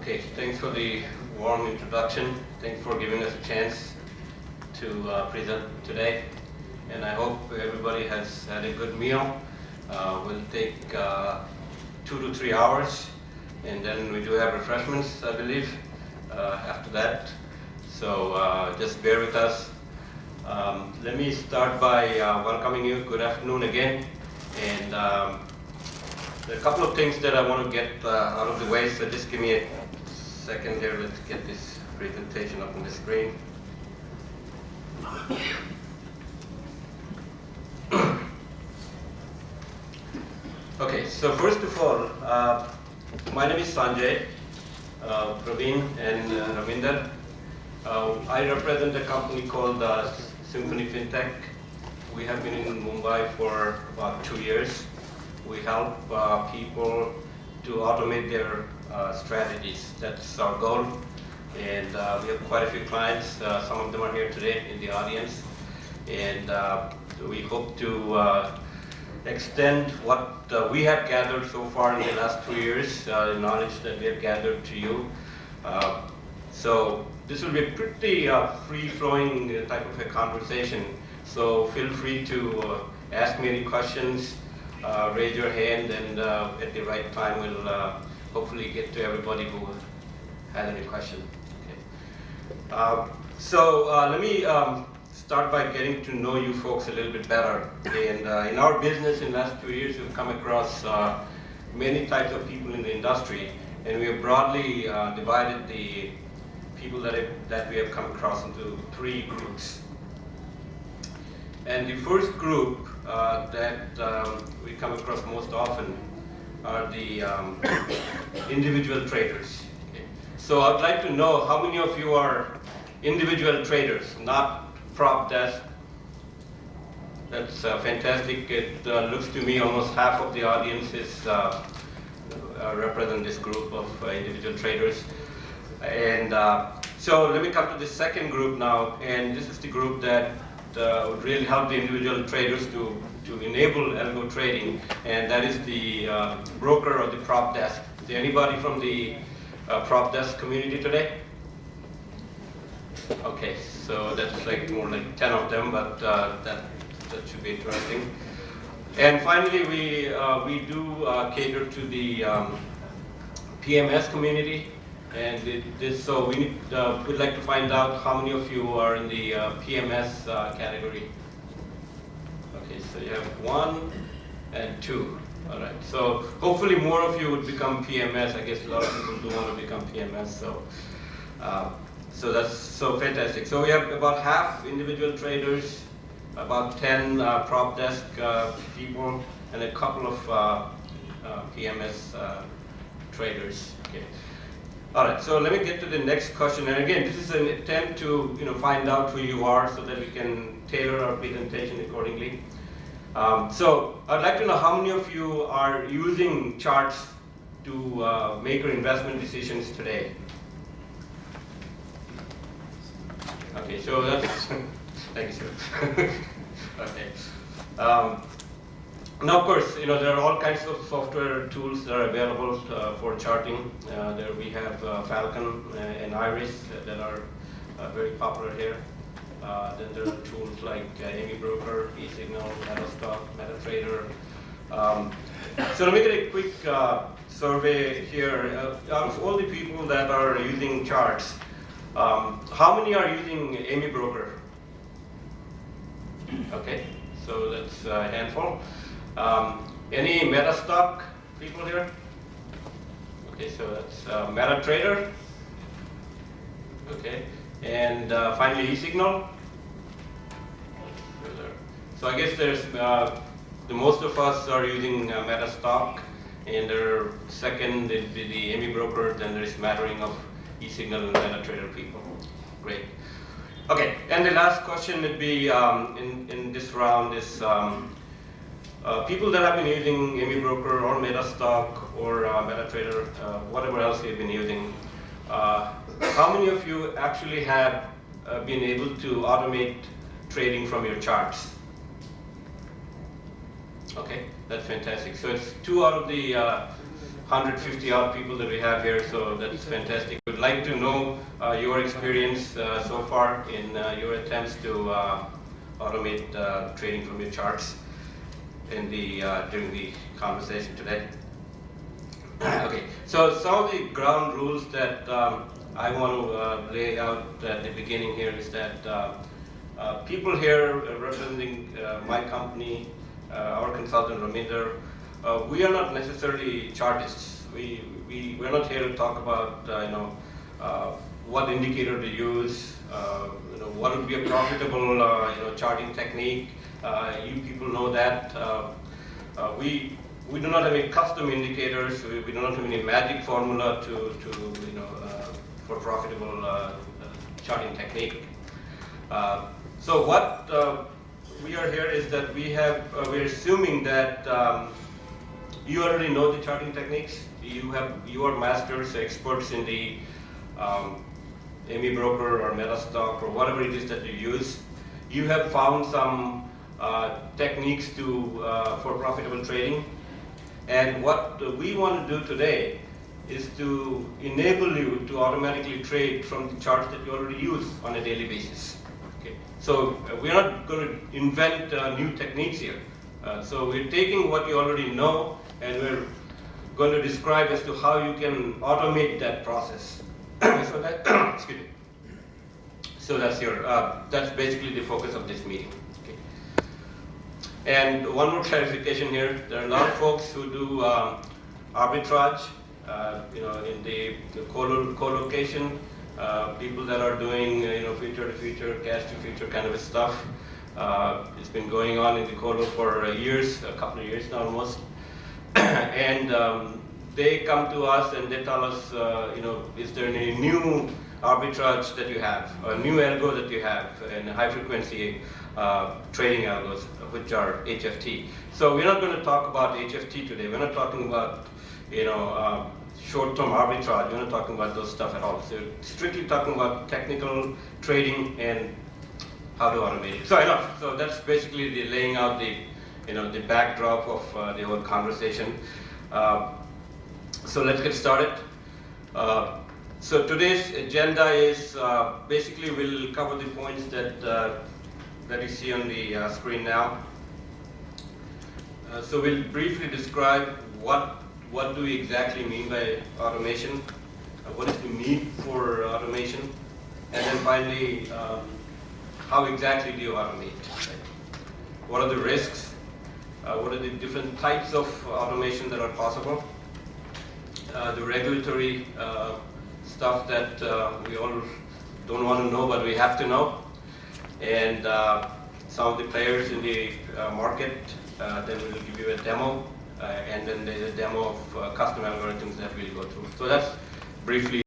Okay, thanks for the warm introduction. Thanks for giving us a chance to present today. And I hope everybody has had a good meal. We'll take 2 to 3 hours, and then we do have refreshments, I believe, after that. So just bear with us. Let me start by welcoming you. Good afternoon again. And there are a couple of things that I want to get out of the way, so just give me a second here. Let's get this presentation up on the screen. Okay, so first of all, my name is Sanjay, Praveen and Ravinder. I represent a company called Symphony FinTech. We have been in Mumbai for about 2 years. We help people to automate their strategies. That's our goal. And we have quite a few clients. Some of them are here today in the audience. And we hope to extend what we have gathered so far in the last 2 years, the knowledge that we have gathered to you. So this will be a pretty free-flowing type of a conversation. So feel free to ask me any questions, raise your hand, and at the right time we'll hopefully get to everybody who has any question. Okay. So let me start by getting to know you folks a little bit better. And in our business in the last 2 years, we've come across many types of people in the industry, and we have broadly divided the people that we have come across into 3 groups. And the first group that we come across most often are the individual traders. Okay. So I'd like to know how many of you are individual traders, not prop desk. That's fantastic. It looks to me almost half of the audience is represent this group of individual traders. And so let me come to the second group now, and this is the group that would really help the individual traders to enable algo trading, and that is the broker or the prop desk. Is there anybody from the prop desk community today? Okay, so that's like more like 10 of them, but that should be interesting. And finally, we do cater to the PMS community. And so we'd like to find out how many of you are in the PMS category. Okay, so you have 1 and 2. All right, so hopefully more of you would become PMS. I guess a lot of people do want to become PMS. So that's so fantastic. So we have about half individual traders, about 10 prop desk people, and a couple of PMS traders. Okay. All right, so let me get to the next question. And again, this is an attempt to find out who you are so that we can tailor our presentation accordingly. So I'd like to know how many of you are using charts to make your investment decisions today. Okay, so that's, thank you, sir. Okay. Now, of course, there are all kinds of software tools that are available for charting. There we have Falcon and Iris that are very popular here. Then there are tools like AMI Broker, eSignal, MetaStock, MetaTrader. So let me get a quick survey here. Out of all the people that are using charts, how many are using AMI Broker? Okay, so that's a handful. Any MetaStock people here? Okay, so that's MetaTrader. Okay, and finally eSignal. So I guess there's the most of us are using MetaStock, and their second will be the AMI Broker. Then there's smattering of eSignal and MetaTrader people. Great. Okay, and the last question would be in this round is. People that have been using AMI Broker or MetaStock or MetaTrader, whatever else you've been using, how many of you actually have been able to automate trading from your charts? Okay, that's fantastic. So it's 2 out of the 150 odd people that we have here, so that's fantastic. We'd like to know your experience so far in your attempts to automate trading from your charts in during the conversation today. Okay, so some of the ground rules that I want to lay out at the beginning here is that people here representing my company, our consultant Raminder, we are not necessarily chartists. We're not here to talk about what indicator to use, what would be a profitable charting technique. You people know that. We do not have any custom indicators. We do not have any magic formula for profitable charting technique. So what we are here is that we're assuming that you already know the charting techniques. You are masters, experts in the AMI broker or Metastock or whatever it is that you use. You have found some techniques for profitable trading. And what we want to do today is to enable you to automatically trade from the charts that you already use on a daily basis. Okay. So we're not going to invent new techniques here. So we're taking what you already know and we're going to describe as to how you can automate that process. So that, excuse me. So that's basically the focus of this meeting. Okay. And one more clarification here: there are a lot of folks who do arbitrage, in the co-location, people that are doing future to future, cash to future kind of stuff. It's been going on in the colo for years, a couple of years now almost. And they come to us and they tell us, is there any new arbitrage that you have, a new algo that you have, and high frequency trading algos, which are HFT. So we're not going to talk about HFT today. We're not talking about short-term arbitrage. We're not talking about those stuff at all. So strictly talking about technical trading and how to automate it. So enough. So that's basically the laying out the backdrop of the whole conversation. So let's get started. So today's agenda is basically we'll cover the points that you see on the screen now. So we'll briefly describe what do we exactly mean by automation, what is the need for automation, and then finally how exactly do you automate? Right? What are the risks? What are the different types of automation that are possible? The regulatory stuff that we all don't want to know, but we have to know. And some of the players in the market, then we'll give you a demo. And then there's a demo of custom algorithms that we'll go through. So that's briefly